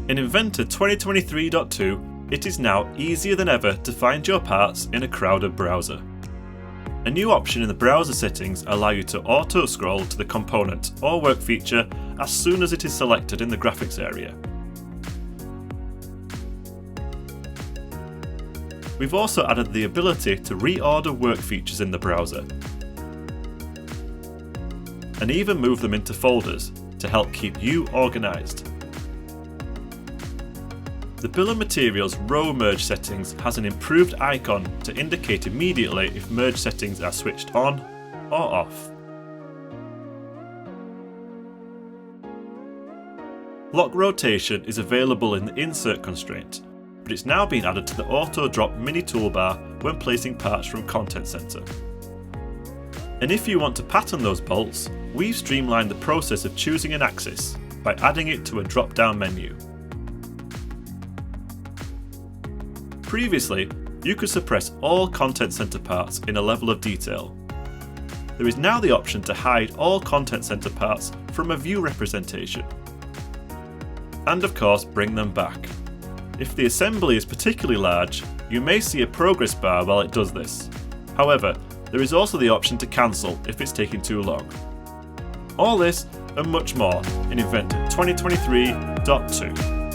In Inventor 2023.2, it is now easier than ever to find your parts in a crowded browser. A new option in the browser settings allows you to auto-scroll to the component or work feature as soon as it is selected in the graphics area. We've also added the ability to reorder work features in the browser, and even move them into folders to help keep you organised. The Bill of Materials row merge settings has an improved icon to indicate immediately if merge settings are switched on or off. Lock rotation is available in the insert constraint, but it's now been added to the auto drop mini toolbar when placing parts from Content Center. And if you want to pattern those bolts, we've streamlined the process of choosing an axis by adding it to a drop-down menu. Previously, you could suppress all Content Center parts in a level of detail. There is now the option to hide all Content Center parts from a view representation. And of course, bring them back. If the assembly is particularly large, you may see a progress bar while it does this. However, there is also the option to cancel if it's taking too long. All this and much more in Inventor 2023.2.